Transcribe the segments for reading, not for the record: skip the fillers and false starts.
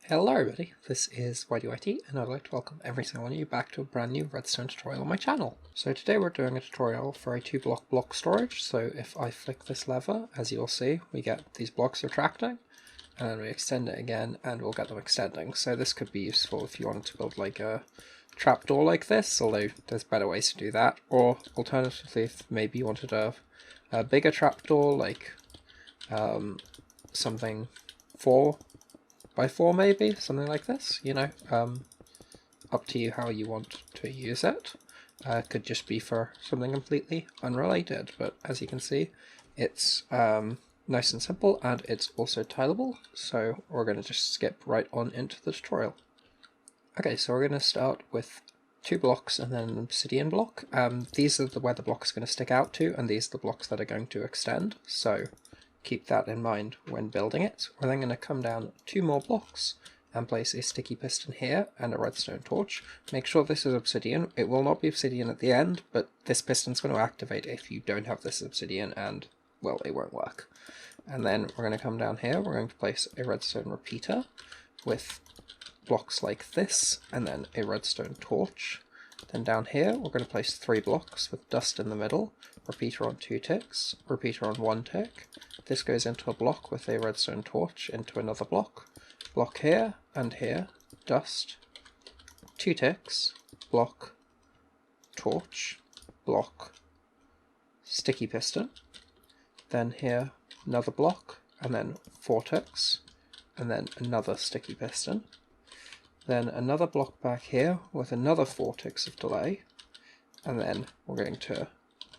Hello everybody, this is YDYT and I'd like to welcome every single one of you back to a brand new redstone tutorial on my channel. So today we're doing a tutorial for a 2-block block storage. So if I flick this lever, as you'll see, we get these blocks retracting, and then we extend it again and we'll get them extending. So this could be useful if you wanted to build like a trapdoor like this, although there's better ways to do that, or alternatively if maybe you wanted a bigger trapdoor like something 4x4 maybe, something like this, up to you how you want to use it. Could just be for something completely unrelated, but as you can see, it's nice and simple, and it's also tileable, so we're going to just skip right on into the tutorial. Okay, so we're going to start with 2 blocks and then an obsidian block. These are where the block is going to stick out to, and these are the blocks that are going to extend, so keep that in mind when building it. We're then going to come down 2 more blocks and place a sticky piston here and a redstone torch. Make sure this is obsidian. It will not be obsidian at the end, but this piston's going to activate if you don't have this obsidian, and, well, it won't work. And then we're going to come down here, we're going to place a redstone repeater with blocks like this, and then a redstone torch. Then down here, we're going to place 3 blocks with dust in the middle, repeater on 2 ticks, repeater on 1 tick. This goes into a block with a redstone torch into another block. Block here and here, dust, 2 ticks, block, torch, block, sticky piston. Then here, another block, and then 4 ticks, and then another sticky piston. Then another block back here with another 4 ticks of delay, and then we're going to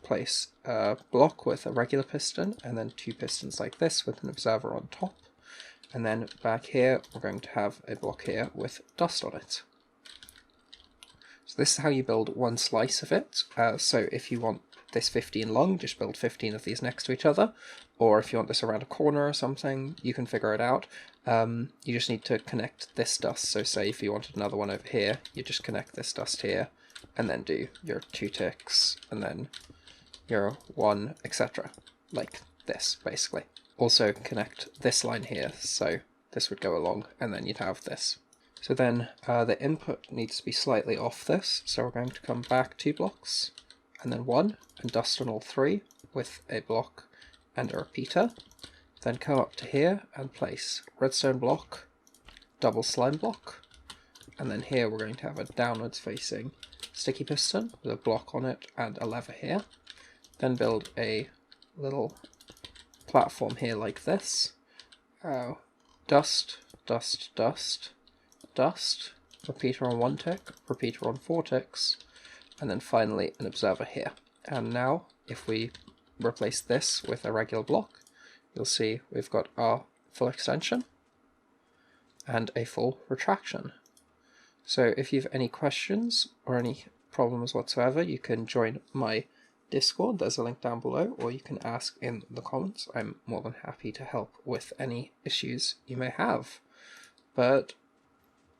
place a block with a regular piston and then 2 pistons like this with an observer on top, and then back here we're going to have a block here with dust on it. So this is how you build one slice of it. So if you want this 15 long, just build 15 of these next to each other, or if you want this around a corner or something, you can figure it out. You just need to connect this dust, so say if you wanted another one over here, you just connect this dust here, and then do your 2 ticks, and then your 1, etc. Like this, basically. Also connect this line here, so this would go along, and then you'd have this. So then the input needs to be slightly off this, so we're going to come back 2 blocks, and then 1, and dust on all 3 with a block and a repeater. Then come up to here and place redstone block, double slime block, and then here we're going to have a downwards facing sticky piston with a block on it and a lever here. Then build a little platform here like this. Dust, dust, dust, dust, repeater on 1 tick, repeater on 4 ticks, and then finally an observer here. And now if we replace this with a regular block, you'll see we've got our full extension and a full retraction. So if you have any questions or any problems whatsoever, you can join my Discord, there's a link down below, or you can ask in the comments. I'm more than happy to help with any issues you may have. But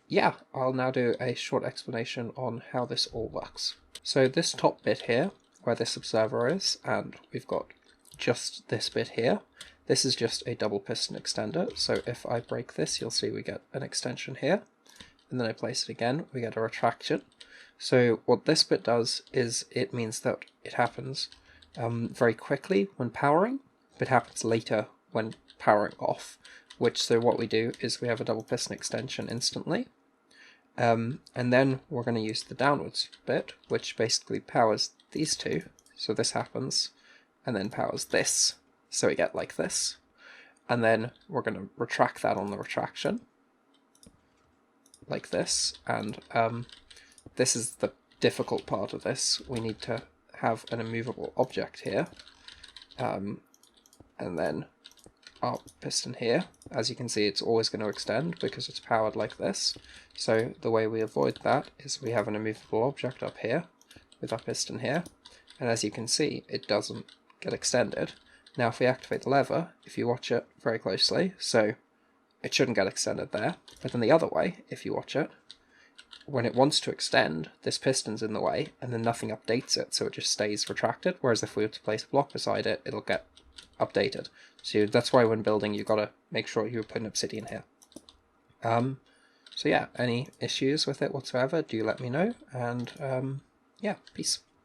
yeah, I'll now do a short explanation on how this all works. So this top bit here, where this observer is, and we've got just this bit here, this is just a double piston extender, so if I break this, you'll see we get an extension here, and then I place it again, we get a retraction. So what this bit does is it means that it happens very quickly when powering, but happens later when powering off, so what we do is we have a double piston extension instantly, and then we're going to use the downwards bit, which basically powers these two, so this happens, and then powers this, so we get like this, and then we're going to retract that on the retraction, like this, and this is the difficult part of this. We need to have an immovable object here, and then our piston here. As you can see, it's always going to extend because it's powered like this. So the way we avoid that is we have an immovable object up here with our piston here, and as you can see, it doesn't get extended. Now if we activate the lever, if you watch it very closely, so it shouldn't get extended there, but then the other way, if you watch it, when it wants to extend, this piston's in the way, and then nothing updates it, so it just stays retracted, whereas if we were to place a block beside it, it'll get updated. So that's why when building, you've got to make sure you put an obsidian here. So yeah, any issues with it whatsoever, do let me know, and yeah, peace.